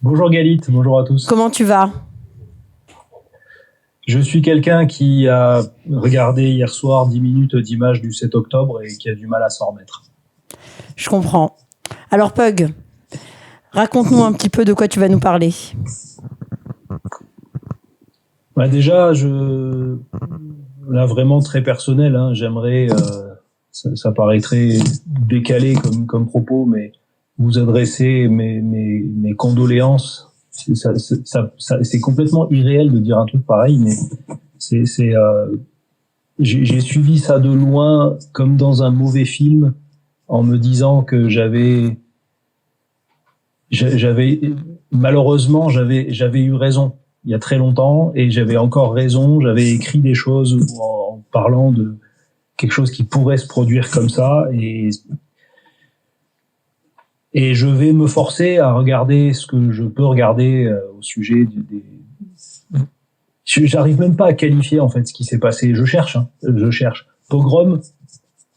Bonjour Galit, bonjour à tous. Comment tu vas? Je suis quelqu'un qui a regardé hier soir 10 minutes d'images du 7 octobre et qui a du mal à s'en remettre. Je comprends. Alors Pug, raconte-nous un petit peu de quoi tu vas nous parler. Déjà, là vraiment très personnel, j'aimerais, ça paraît très décalé comme propos, mais vous adresser mes condoléances. C'est complètement irréel de dire un truc pareil, mais j'ai suivi ça de loin comme dans un mauvais film en me disant que malheureusement j'avais eu raison il y a très longtemps et j'avais encore raison, j'avais écrit des choses en parlant de quelque chose qui pourrait se produire comme ça et je vais me forcer à regarder ce que je peux regarder au sujet j'arrive même pas à qualifier en fait ce qui s'est passé. Je cherche. Pogrom,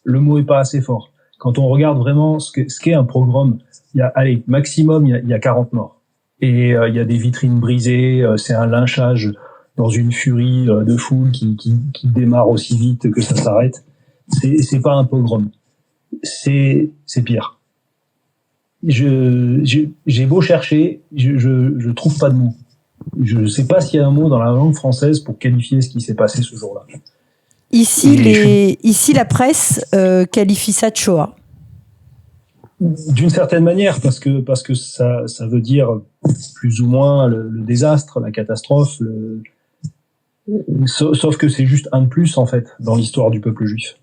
le mot est pas assez fort. Quand on regarde vraiment ce qu'est un pogrom, maximum il y a 40 morts. Et il y a des vitrines brisées, c'est un lynchage dans une furie de foule qui démarre aussi vite que ça s'arrête. C'est pas un pogrom. C'est pire. J'ai beau chercher, je trouve pas de mots. Je ne sais pas s'il y a un mot dans la langue française pour qualifier ce qui s'est passé ce jour-là. Ici, la presse qualifie ça de Shoah. D'une certaine manière, parce que ça veut dire plus ou moins le désastre, la catastrophe. Sauf que c'est juste un de plus en fait dans l'histoire du peuple juif.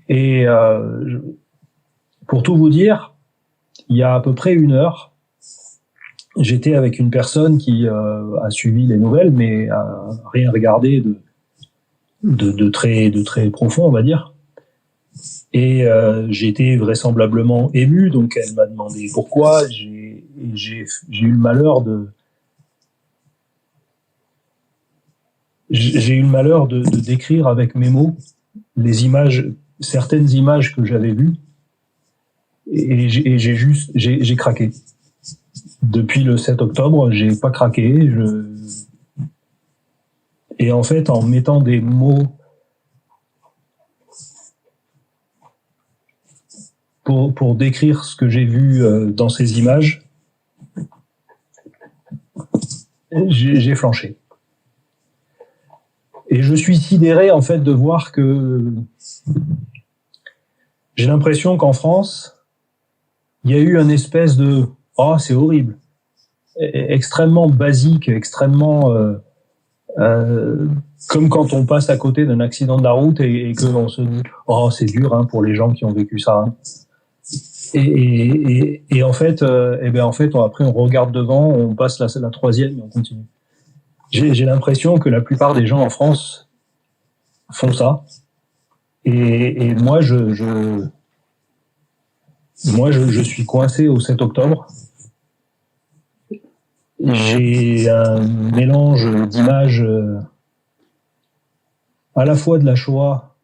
Et pour tout vous dire, il y a à peu près 1 heure, j'étais avec une personne qui a suivi les nouvelles, mais a rien regardé de très profond, on va dire. Et j'ai été vraisemblablement ému, donc elle m'a demandé pourquoi. J'ai eu le malheur de décrire avec mes mots certaines images que j'avais vues, et j'ai craqué. Depuis le 7 octobre, j'ai pas craqué. Et en fait, en mettant des mots pour décrire ce que j'ai vu dans ces images, j'ai flanché. Et je suis sidéré en fait de voir que j'ai l'impression qu'en France, il y a eu une espèce de « oh, c'est horrible », extrêmement basique, extrêmement comme quand on passe à côté d'un accident de la route et que l'on se dit « oh, c'est dur pour les gens qui ont vécu ça ». Et en fait, après on regarde devant, on passe la troisième et on continue. J'ai l'impression que la plupart des gens en France font ça. Et moi, je suis coincé au 7 octobre. J'ai un mélange d'images à la fois de la Shoah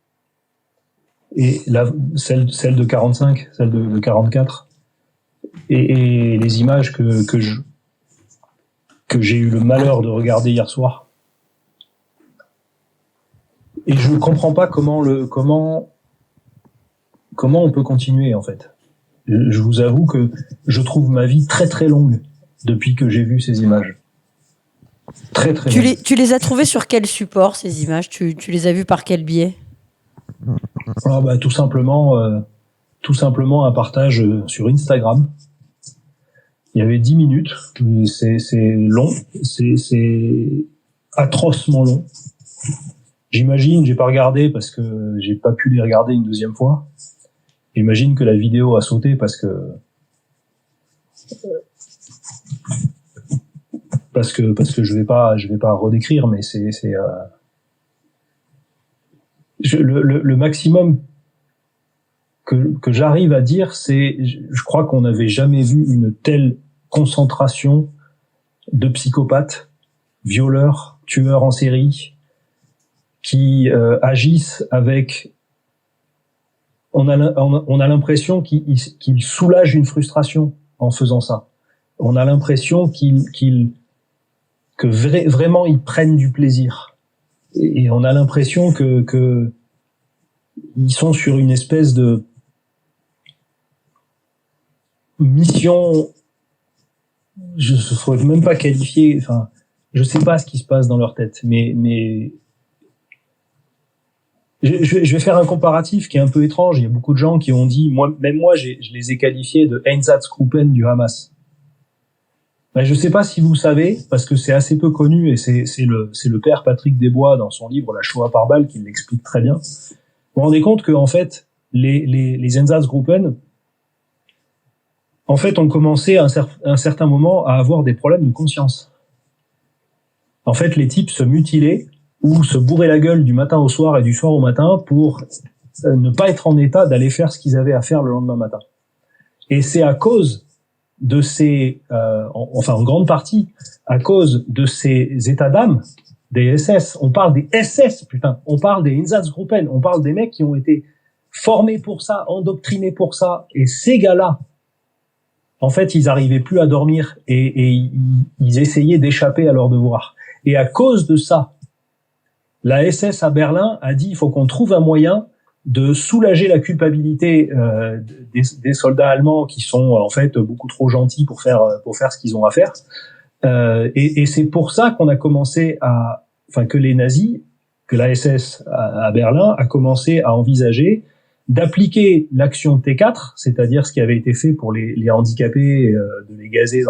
et celle de 45, celle de 44, et les images que j'ai eu le malheur de regarder hier soir. Et je ne comprends pas comment on peut continuer en fait. Je vous avoue que je trouve ma vie très très longue depuis que j'ai vu ces images. Très très longue. Tu les as trouvées sur quel support, ces images? Tu les as vues par quel biais? Tout simplement un partage sur Instagram. Il y avait 10 minutes. C'est long. C'est atrocement long. J'imagine, j'ai pas regardé parce que j'ai pas pu les regarder une deuxième fois. J'imagine que la vidéo a sauté parce que je vais pas redécrire, mais le maximum que j'arrive à dire, c'est, je crois qu'on n'avait jamais vu une telle concentration de psychopathes, violeurs, tueurs en série, qui agissent avec... On a l'impression qu'ils soulagent une frustration en faisant ça. on a l'impression vraiment ils prennent du plaisir. Et on a l'impression que ils sont sur une espèce de mission, je ne saurais même pas qualifier, enfin, je sais pas ce qui se passe dans leur tête, mais je vais faire un comparatif qui est un peu étrange. Il y a beaucoup de gens qui ont dit, même moi, je les ai qualifiés de Einsatzgruppen du Hamas. Ben, je sais pas si vous savez, parce que c'est assez peu connu, et c'est le père Patrick Desbois dans son livre La Shoah par balle qui l'explique très bien. Vous vous rendez compte que, en fait, les Einsatzgruppen, en fait, ont commencé à un certain moment à avoir des problèmes de conscience. En fait, les types se mutilaient ou se bourraient la gueule du matin au soir et du soir au matin pour ne pas être en état d'aller faire ce qu'ils avaient à faire le lendemain matin. Et c'est à cause de ces, en grande partie, à cause de ces états d'âme des SS. On parle des SS, putain. On parle des Einsatzgruppen. On parle des mecs qui ont été formés pour ça, endoctrinés pour ça. Et ces gars-là, en fait, ils arrivaient plus à dormir et ils essayaient d'échapper à leurs devoirs. Et à cause de ça, la SS à Berlin a dit il faut qu'on trouve un moyen de soulager la culpabilité des soldats allemands qui sont en fait beaucoup trop gentils pour faire ce qu'ils ont à faire. Et c'est pour ça qu'on a commencé que les nazis, que la SS à Berlin a commencé à envisager d'appliquer l'action T4, c'est-à-dire ce qui avait été fait pour les handicapés, de les gazer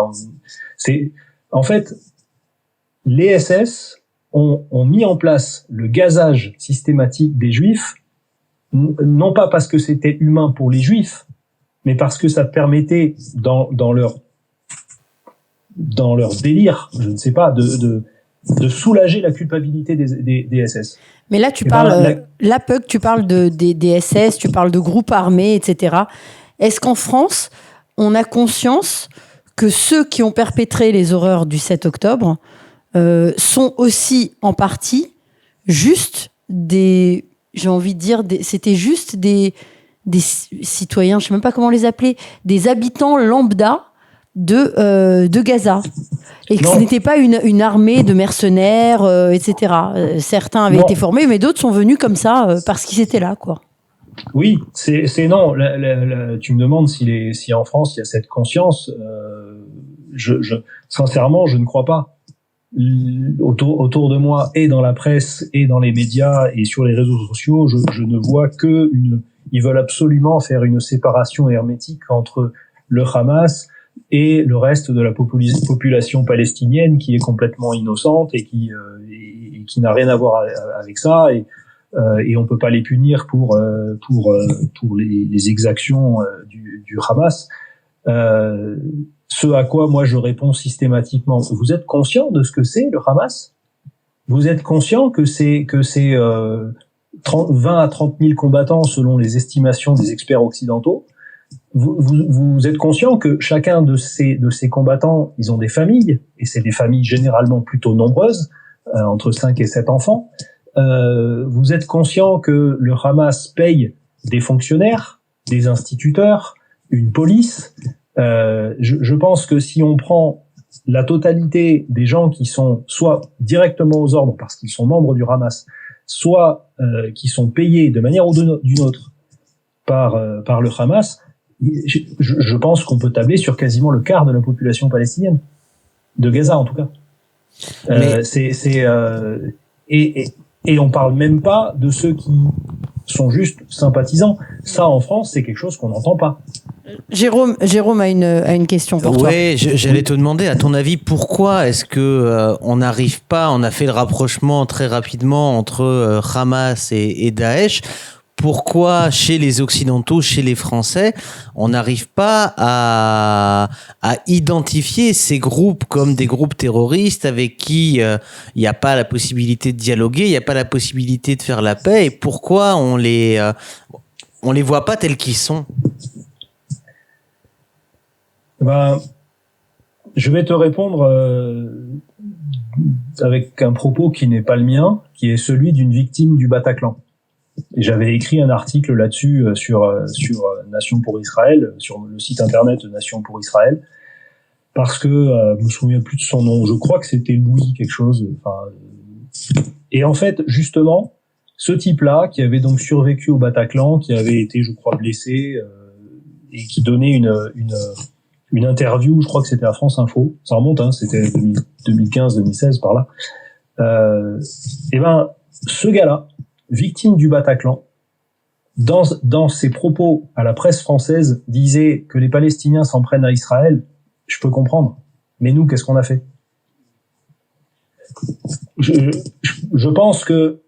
en fait, les SS ont mis en place le gazage systématique des juifs, non pas parce que c'était humain pour les juifs, mais parce que ça permettait dans leur délire, je ne sais pas, de soulager la culpabilité des SS. Mais là, tu parles des SS, tu parles de groupes armés, etc. Est-ce qu'en France, on a conscience que ceux qui ont perpétré les horreurs du 7 octobre sont aussi en partie juste c'était juste des citoyens, je ne sais même pas comment les appeler, des habitants lambda de Gaza, et que ce n'était pas une armée de mercenaires, etc. Certains avaient été formés, mais d'autres sont venus comme ça parce qu'ils étaient là, quoi. Oui, c'est non. Tu me demandes si en France il y a cette conscience. Sincèrement, je ne crois pas. Autour de moi et dans la presse et dans les médias et sur les réseaux sociaux, je ne vois ils veulent absolument faire une séparation hermétique entre le Hamas et le reste de la population palestinienne qui est complètement innocente et qui n'a rien à voir avec ça, et on peut pas les punir pour les exactions du Hamas. Ce à quoi moi je réponds systématiquement: vous êtes conscient de ce que c'est le Hamas? Vous êtes conscient que c'est 20 à 30 000 combattants selon les estimations des experts occidentaux? Vous êtes conscient que chacun de ces combattants, ils ont des familles, et c'est des familles généralement plutôt nombreuses, entre 5 et 7 enfants. Vous êtes conscient que le Hamas paye des fonctionnaires, des instituteurs, une police. Je pense que si on prend la totalité des gens qui sont soit directement aux ordres parce qu'ils sont membres du Hamas, soit qui sont payés de manière ou d'une autre par le Hamas, je pense qu'on peut tabler sur quasiment le quart de la population palestinienne, de Gaza en tout cas. Et on parle même pas de ceux qui sont juste sympathisants. Ça, en France, c'est quelque chose qu'on n'entend pas. Jérôme a une question pour toi. Oui, j'allais te demander, à ton avis, pourquoi est-ce que on n'arrive pas, on a fait le rapprochement très rapidement entre Hamas et Daesh. Pourquoi, chez les Occidentaux, chez les Français, on n'arrive pas à identifier ces groupes comme des groupes terroristes avec qui il n'y a pas la possibilité de dialoguer, il n'y a pas la possibilité de faire la paix, et pourquoi on les voit pas tels qu'ils sont? Je vais te répondre avec un propos qui n'est pas le mien, qui est celui d'une victime du Bataclan. Et j'avais écrit un article là-dessus sur Nation pour Israël, sur le site internet Nation pour Israël. parce que je me souviens plus de son nom. Je crois que c'était Louis quelque chose. Et en fait, justement, ce type-là, qui avait donc survécu au Bataclan, qui avait été, je crois, blessé et qui donnait une interview, je crois que c'était à France Info. Ça remonte, hein, c'était 2015-2016 par là. Et ben, ce gars-là, victime du Bataclan, dans ses propos à la presse française, disait que les Palestiniens s'en prennent à Israël. Je peux comprendre. Mais nous, qu'est-ce qu'on a fait? Je pense que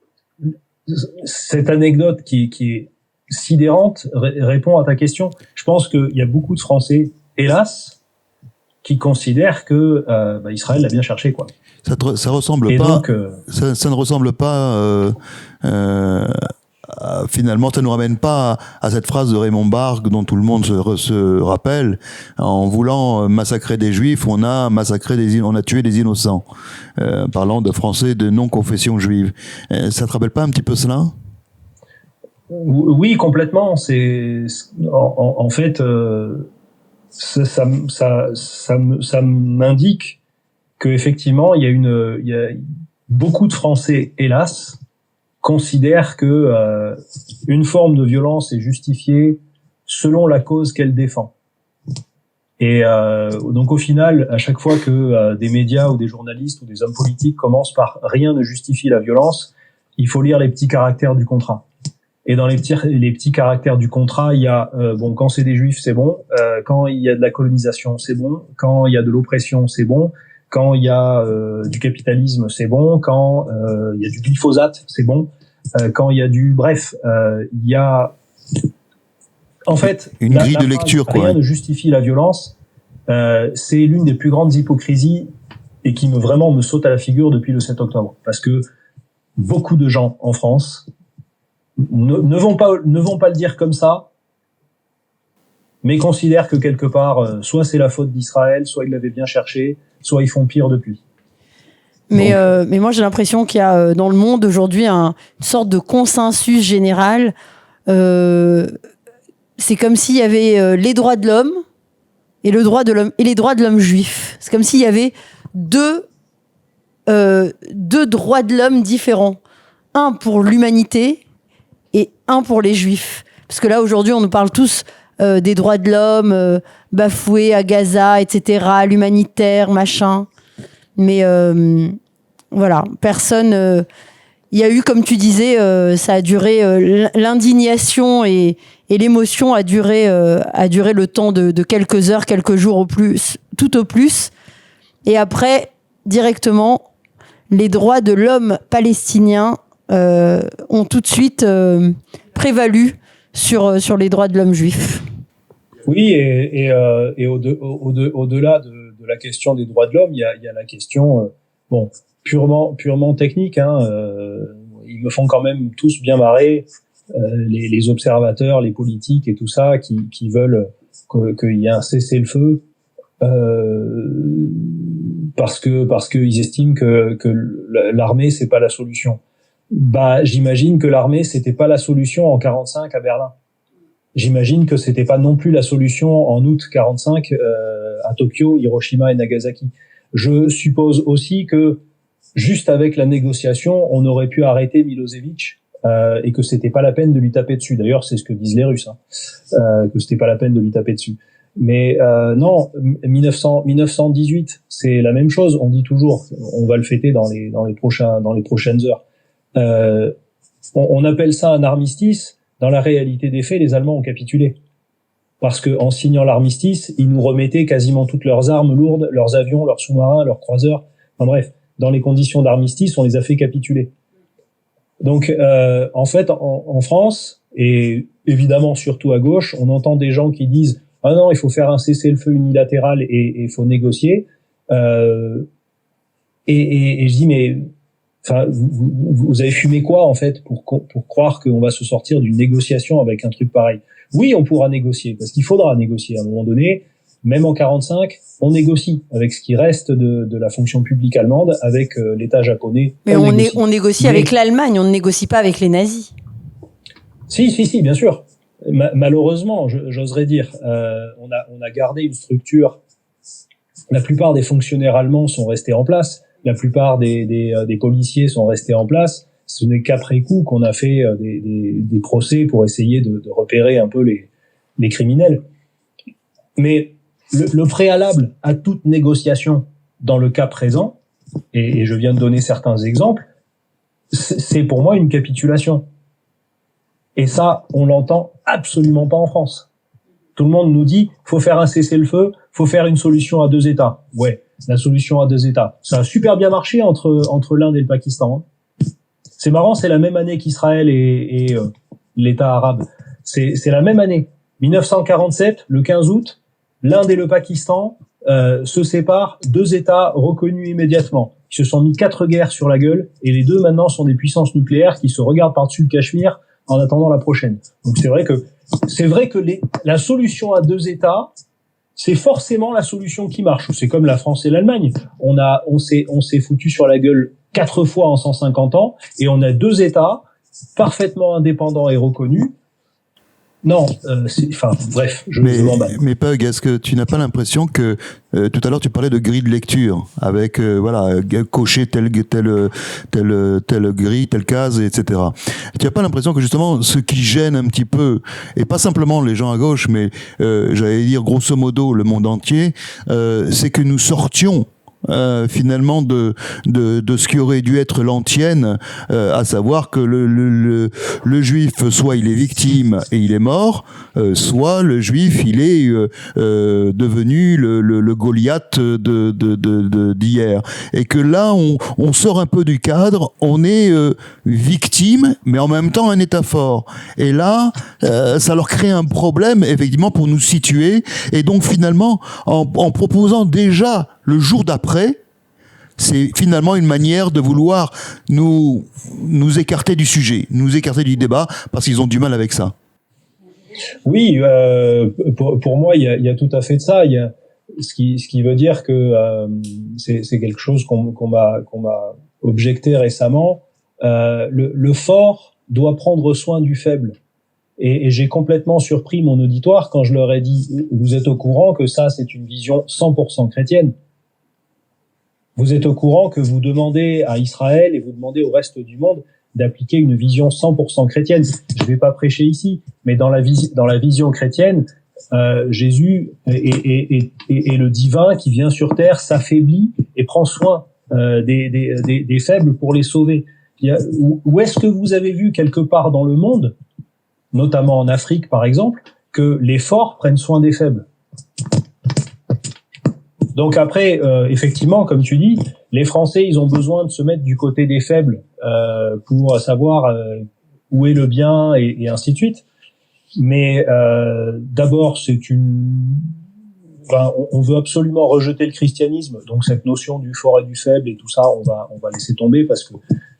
cette anecdote qui est sidérante répond à ta question. Je pense qu'il y a beaucoup de Français, hélas, qui considèrent que Israël l'a bien cherché, quoi. Ça ressemble et pas. Donc, ça ne ressemble pas. Finalement, ça ne nous ramène pas à cette phrase de Raymond Barre dont tout le monde se rappelle. En voulant massacrer des Juifs, on a tué des innocents. Parlant de Français de non-confession juive. Ça te rappelle pas un petit peu cela? Oui, complètement. En fait, ça m'indique qu'effectivement, il y a beaucoup de Français, hélas, considèrent que une forme de violence est justifiée selon la cause qu'elle défend. Et donc au final, à chaque fois que des médias ou des journalistes ou des hommes politiques commencent par « rien ne justifie la violence », il faut lire les petits caractères du contrat. Et dans les petits caractères du contrat, il y a quand c'est des Juifs, c'est bon. Quand il y a de la colonisation, c'est bon. Quand il y a de l'oppression, c'est bon. Quand il y a du capitalisme, c'est bon. Quand il y a du glyphosate, c'est bon. Quand il y a il y a en fait une grille de lecture, quoi. Rien ne justifie la violence. C'est l'une des plus grandes hypocrisies et qui vraiment me saute à la figure depuis le 7 octobre, parce que beaucoup de gens en France ne vont pas le dire comme ça, mais considèrent que quelque part, soit c'est la faute d'Israël, soit ils l'avaient bien cherché, soit ils font pire depuis. Mais moi, j'ai l'impression qu'il y a dans le monde aujourd'hui une sorte de consensus général. C'est comme s'il y avait les droits de l'homme et le droit de l'homme et les droits de l'homme juif. C'est comme s'il y avait deux droits de l'homme différents. Un pour l'humanité et un pour les juifs. Parce que là, aujourd'hui, on nous parle tous des droits de l'homme bafoués à Gaza, etc., l'humanitaire, machin. Mais voilà, personne... Il y a eu, comme tu disais, ça a duré, l'indignation et l'émotion a duré le temps de quelques heures, quelques jours au plus, tout au plus. Et après, directement, les droits de l'homme palestinien ont tout de suite prévalu sur les droits de l'homme juif. Oui, et au-delà de la question des droits de l'homme, il y a la question purement technique. Ils me font quand même tous bien marrer, les observateurs, les politiques et tout ça, qui veulent qu'il y ait un cessez-le-feu parce qu'ils estiment que l'armée c'est pas la solution. J'imagine que l'armée c'était pas la solution en 45 à Berlin. J'imagine que c'était pas non plus la solution en août 45 à Tokyo, Hiroshima et Nagasaki. Je suppose aussi que juste avec la négociation, on aurait pu arrêter Milosevic et que c'était pas la peine de lui taper dessus. D'ailleurs, c'est ce que disent les Russes, que c'était pas la peine de lui taper dessus. Mais non, 1918, c'est la même chose. On dit toujours, on va le fêter dans les prochaines heures. On appelle ça un armistice. Dans la réalité des faits, les Allemands ont capitulé. Parce que en signant l'armistice, ils nous remettaient quasiment toutes leurs armes lourdes, leurs avions, leurs sous-marins, leurs croiseurs. Enfin bref, dans les conditions d'armistice, on les a fait capituler. Donc, en fait, en France, et évidemment surtout à gauche, on entend des gens qui disent « Ah non, il faut faire un cessez-le-feu unilatéral et il faut négocier. » Et je dis « Mais enfin, vous avez fumé quoi, en fait, pour croire qu'on va se sortir d'une négociation avec un truc pareil? Oui, on pourra négocier, parce qu'il faudra négocier à un moment donné. Même en 45, on négocie avec ce qui reste de la fonction publique allemande, avec l'État japonais. Mais on négocie avec l'Allemagne, on ne négocie pas avec les nazis. Si, bien sûr. Malheureusement, j'oserais dire, on a gardé une structure La plupart des fonctionnaires allemands sont restés en place. La plupart des policiers sont restés en place. Ce n'est qu'après coup qu'on a fait des procès pour essayer de repérer un peu les criminels. Mais le préalable à toute négociation dans le cas présent, et je viens de donner certains exemples, c'est pour moi une capitulation. Et ça, on l'entend absolument pas en France. Tout le monde nous dit, faut faire un cessez-le-feu, faut faire une solution à 2 États. Ouais, la solution à 2 États. Ça a super bien marché entre l'Inde et le Pakistan. C'est marrant, c'est la même année qu'Israël et l'État arabe. C'est la même année. 1947, le 15 août, l'Inde et le Pakistan se séparent, 2 États reconnus immédiatement. Ils se sont mis 4 guerres sur la gueule, et les deux maintenant sont des puissances nucléaires qui se regardent par-dessus le Cachemire en attendant la prochaine. Donc c'est vrai que la solution à 2 États, c'est forcément la solution qui marche. C'est comme la France et l'Allemagne. On s'est foutu sur la gueule 4 fois en 150 ans, et on a 2 États parfaitement indépendants et reconnus. Non, bref, je m'emballe. Mais Pug, est-ce que tu n'as pas l'impression que tout à l'heure tu parlais de grille de lecture avec cocher telle grille, telle case, etc. Tu n'as pas l'impression que justement ce qui gêne un petit peu, et pas simplement les gens à gauche, mais j'allais dire grosso modo le monde entier, c'est que nous sortions finalement de ce qui aurait dû être l'antienne, à savoir que le juif, soit il est victime et il est mort, soit le juif il est devenu le Goliath d'hier, et que là on sort un peu du cadre, on est victime mais en même temps un état fort, et là ça leur crée un problème effectivement pour nous situer, et donc finalement en proposant déjà le jour d'après, c'est finalement une manière de vouloir nous écarter du sujet, nous écarter du débat, parce qu'ils ont du mal avec ça. Oui, pour moi, il y a tout à fait de ça. Il y a ce qui veut dire que c'est quelque chose qu'on m'a objecté récemment. Le fort doit prendre soin du faible. Et j'ai complètement surpris mon auditoire quand je leur ai dit, vous êtes au courant que ça, c'est une vision 100% chrétienne. Vous êtes au courant que vous demandez à Israël et vous demandez au reste du monde d'appliquer une vision 100% chrétienne. Je vais pas prêcher ici, mais dans la vision chrétienne, Jésus et le divin qui vient sur terre s'affaiblit et prend soin des faibles pour les sauver. Où est-ce que vous avez vu quelque part dans le monde, notamment en Afrique par exemple, que les forts prennent soin des faibles? Donc après, effectivement, comme tu dis, les Français, ils ont besoin de se mettre du côté des faibles pour savoir où est le bien et ainsi de suite. Mais d'abord, on veut absolument rejeter le christianisme, donc cette notion du fort et du faible et tout ça, on va laisser tomber parce que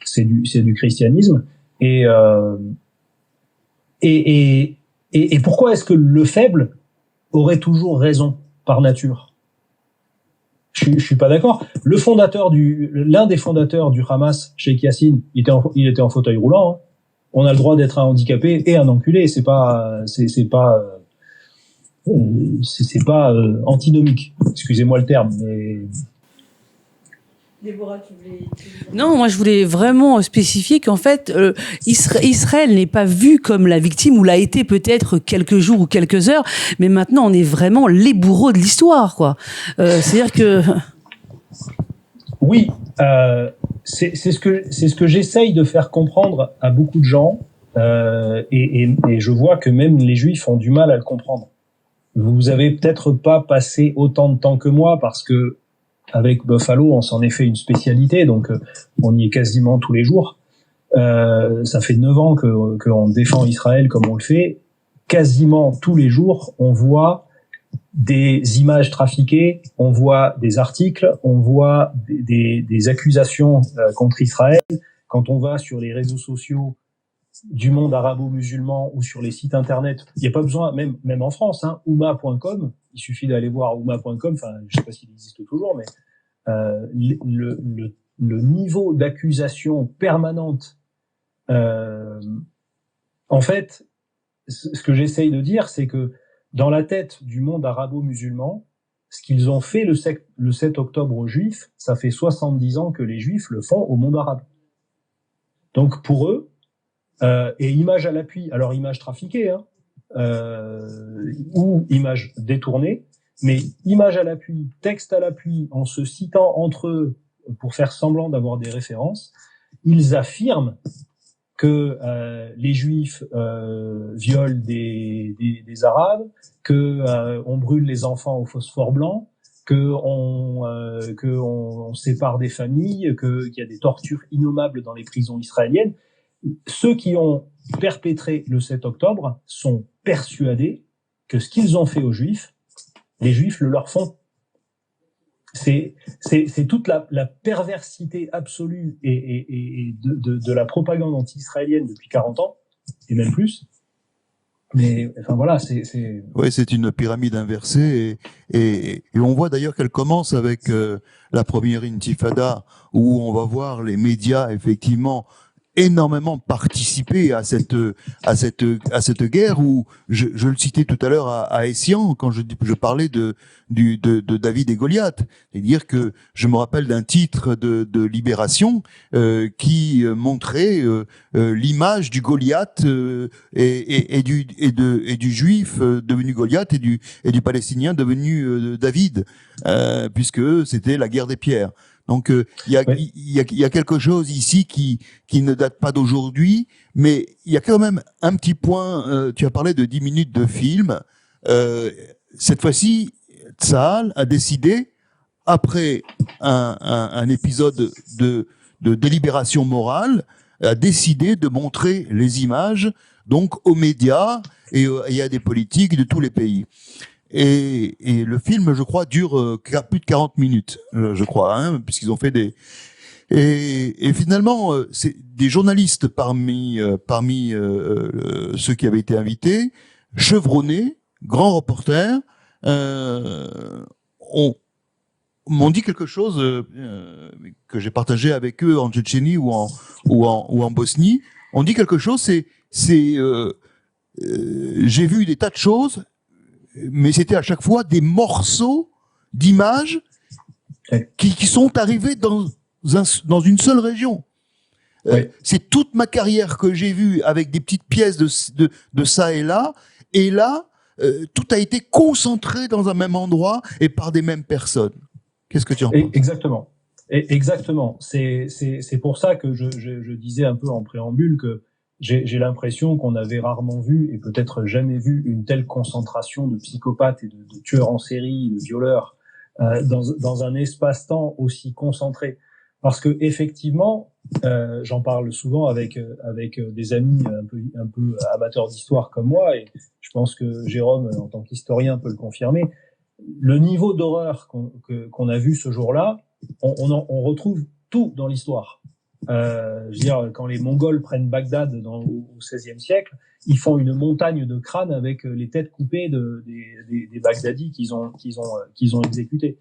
c'est du christianisme. Et pourquoi est-ce que le faible aurait toujours raison par nature? Je suis pas d'accord. L'un des fondateurs du Hamas, Sheikh Yassine, il était en fauteuil roulant. Hein. On a le droit d'être un handicapé et un enculé. C'est pas antinomique. Excusez-moi le terme, mais. Déborah, tu voulais... Non, moi je voulais vraiment spécifier qu'en fait, Israël n'est pas vu comme la victime, ou l'a été peut-être quelques jours ou quelques heures, mais maintenant on est vraiment les bourreaux de l'histoire, quoi. C'est-à-dire que... Oui, c'est ce que j'essaye de faire comprendre à beaucoup de gens, et je vois que même les Juifs ont du mal à le comprendre. Vous avez peut-être pas passé autant de temps que moi, parce que avec Buffalo, on s'en est fait une spécialité, donc on y est quasiment tous les jours. Ça fait 9 ans qu'on défend Israël comme on le fait. Quasiment tous les jours, on voit des images trafiquées, on voit des articles, on voit des accusations contre Israël. Quand on va sur les réseaux sociaux du monde arabo-musulman ou sur les sites internet, il n'y a pas besoin, même en France, hein, ouma.com, il suffit d'aller voir ouma.com, enfin, je sais pas s'il existe toujours, mais le niveau d'accusation permanente, en fait, ce que j'essaye de dire, c'est que dans la tête du monde arabo-musulman, ce qu'ils ont fait le 7 octobre aux Juifs, ça fait 70 ans que les Juifs le font au monde arabe. Donc pour eux, et image à l'appui, alors image trafiquée, ou image détournée, mais image à l'appui, texte à l'appui, en se citant entre eux pour faire semblant d'avoir des références, ils affirment que les Juifs violent des Arabes, que on brûle les enfants au phosphore blanc, que on sépare des familles, qu'il y a des tortures innommables dans les prisons israéliennes. Ceux qui ont perpétré le 7 octobre sont persuadés que ce qu'ils ont fait aux Juifs, les Juifs le leur font. C'est toute la perversité absolue et de la propagande anti-israélienne depuis 40 ans, et même plus. Mais enfin voilà, Oui, c'est une pyramide inversée et on voit d'ailleurs qu'elle commence avec la première intifada où on va voir les médias effectivement énormément participer à cette guerre où je le citais tout à l'heure à Essian quand je parlais de David et Goliath, c'est-à-dire que je me rappelle d'un titre de Libération qui montrait l'image du Goliath et du juif devenu Goliath et du palestinien devenu David, puisque c'était la guerre des pierres. Donc il y a quelque chose ici qui ne date pas d'aujourd'hui, mais il y a quand même un petit point. Tu as parlé de 10 minutes de film. Cette fois-ci, Tsahal a décidé, après un épisode de délibération morale, a décidé de montrer les images donc aux médias et à des politiques de tous les pays. Et le film, je crois, dure plus de 40 minutes, je crois, puisqu'ils ont fait des... Et finalement, c'est des journalistes parmi ceux qui avaient été invités, chevronnés, grands reporters, m'ont dit quelque chose que j'ai partagé avec eux en Tchétchénie ou en Bosnie. On dit quelque chose, j'ai vu des tas de choses, mais c'était à chaque fois des morceaux d'images qui sont arrivés dans une seule région. C'est toute ma carrière que j'ai vue avec des petites pièces de ça et là, tout a été concentré dans un même endroit et par des mêmes personnes. Qu'est-ce que tu en penses ? Exactement. Exactement. C'est pour ça que je disais un peu en préambule que j'ai l'impression qu'on avait rarement vu et peut-être jamais vu une telle concentration de psychopathes et de tueurs en série, de violeurs dans un espace-temps aussi concentré. Parce que effectivement, j'en parle souvent avec des amis un peu amateurs d'histoire comme moi, et je pense que Jérôme, en tant qu'historien, peut le confirmer. Le niveau d'horreur qu'on a vu ce jour-là, on retrouve tout dans l'histoire. Je veux dire, quand les Mongols prennent Bagdad au XVIe siècle, ils font une montagne de crânes avec les têtes coupées des Bagdadis qu'ils ont exécutés.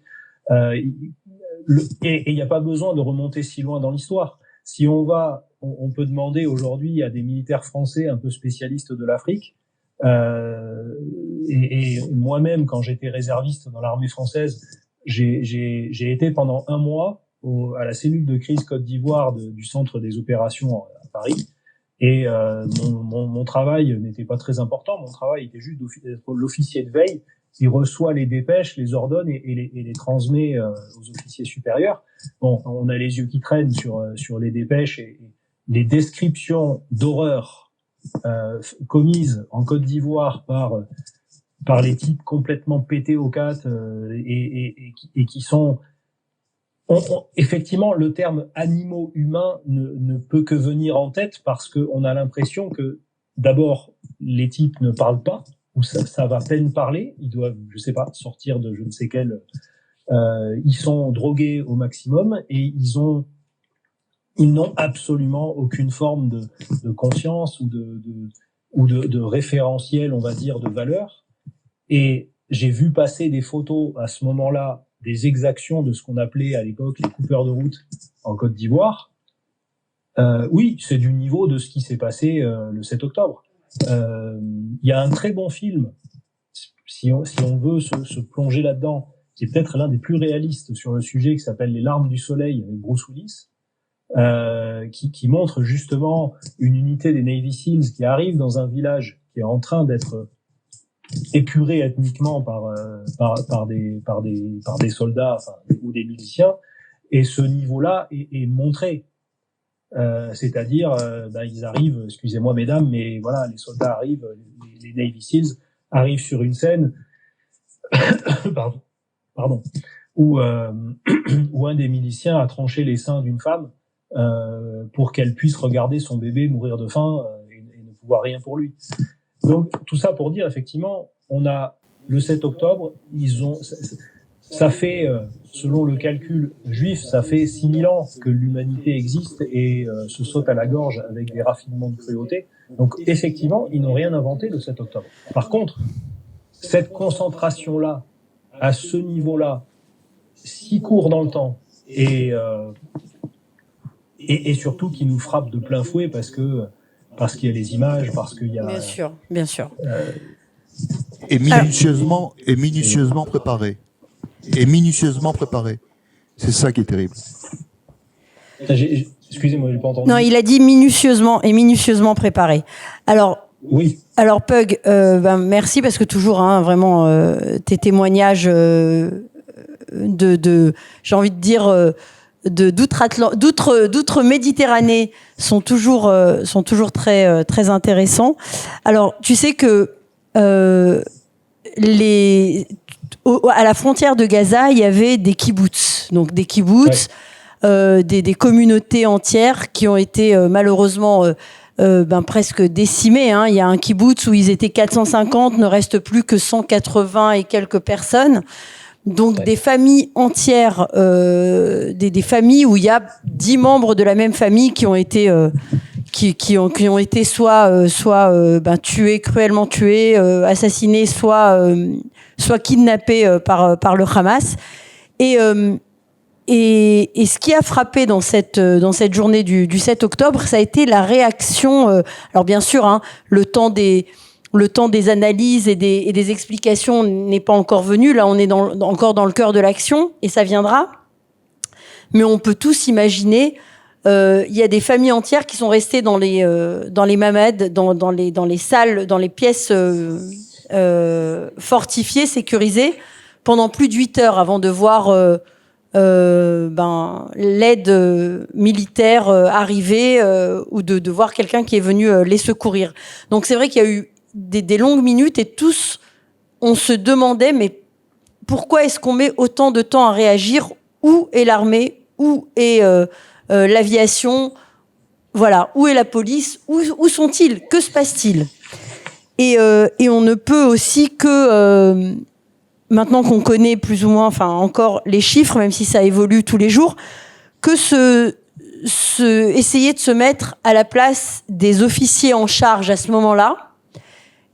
Et il n'y a pas besoin de remonter si loin dans l'histoire. Si on peut demander aujourd'hui à des militaires français un peu spécialistes de l'Afrique, et moi-même, quand j'étais réserviste dans l'armée française, j'ai été pendant 1 mois à la cellule de crise Côte d'Ivoire du centre des opérations à Paris. Et mon travail n'était pas très important. Mon travail était juste d'être l'officier de veille qui reçoit les dépêches, les ordonne et les transmet aux officiers supérieurs. Bon, on a les yeux qui traînent sur les dépêches et les descriptions d'horreur commises en Côte d'Ivoire par les types complètement pétés aux cates et qui sont... effectivement, le terme animaux humains ne peut que venir en tête parce qu'on a l'impression que, d'abord, les types ne parlent pas, ou ça va peine parler, ils doivent, je sais pas, sortir de je ne sais quel... ils sont drogués au maximum et ils n'ont absolument aucune forme de conscience ou de référentiel, on va dire, de valeur. Et j'ai vu passer des photos à ce moment-là des exactions de ce qu'on appelait à l'époque les coupeurs de route en Côte d'Ivoire. Oui, c'est du niveau de ce qui s'est passé le 7 octobre. Il y a un très bon film, si on veut se plonger là-dedans, qui est peut-être l'un des plus réalistes sur le sujet, qui s'appelle Les larmes du soleil avec Bruce Willis, qui montre justement une unité des Navy Seals qui arrive dans un village qui est en train d'être épuré ethniquement par des soldats ou des miliciens, et ce niveau-là est montré. C'est-à-dire, ils arrivent, excusez-moi mesdames, mais voilà, les soldats arrivent, les Navy Seals arrivent sur une scène, pardon, où un des miliciens a tranché les seins d'une femme pour qu'elle puisse regarder son bébé mourir de faim et ne pouvoir rien pour lui. Donc tout ça pour dire, effectivement, on a le 7 octobre, ça fait, selon le calcul juif, ça fait 6000 ans que l'humanité existe et se saute à la gorge avec des raffinements de cruauté. Donc effectivement, ils n'ont rien inventé le 7 octobre. Par contre, cette concentration-là, à ce niveau-là, si court dans le temps, et surtout qui nous frappe de plein fouet parce qu'il y a les images, parce qu'il y a... Bien sûr. Et minutieusement préparé. Et minutieusement préparé. C'est ça qui est terrible. Excusez-moi, j'ai pas entendu. Non, il a dit minutieusement préparé. Alors, oui. Alors Pug, merci parce que toujours, vraiment, tes témoignages j'ai envie de dire, d'outre-Méditerranée sont toujours très très intéressants. Alors, tu sais que à la frontière de Gaza, il y avait des kibbutz. Donc des kibbutz, des communautés entières qui ont été malheureusement presque décimées. Il y a un kibbutz où ils étaient 450, ne reste plus que 180 et quelques personnes. Donc des familles entières, des familles où il y a 10 membres de la même famille qui ont été qui ont été soit tués, cruellement tués, assassinés, soit kidnappés par le Hamas. Et ce qui a frappé dans cette journée du 7 octobre, ça a été la réaction. Alors bien sûr, le temps des analyses et des explications n'est pas encore venu. Là, on est encore dans le cœur de l'action et ça viendra. Mais on peut tous imaginer. Il y a des familles entières qui sont restées dans les mamades, dans les salles, dans les pièces fortifiées, sécurisées, pendant plus de 8 heures avant de voir l'aide militaire arriver ou de voir quelqu'un qui est venu les secourir. Donc c'est vrai qu'il y a eu des longues minutes et tous on se demandait mais pourquoi est-ce qu'on met autant de temps à réagir? Où est l'armée? Où est l'aviation? Voilà, où est la police? Où sont-ils? Que se passe-t-il? Et on ne peut aussi que maintenant qu'on connaît plus ou moins, encore les chiffres, même si ça évolue tous les jours, que essayer de se mettre à la place des officiers en charge à ce moment-là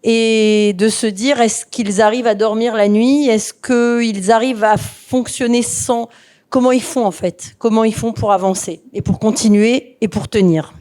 et de se dire est-ce qu'ils arrivent à dormir la nuit, est-ce qu'ils arrivent à fonctionner sans... Comment ils font en fait? Comment ils font pour avancer et pour continuer et pour tenir?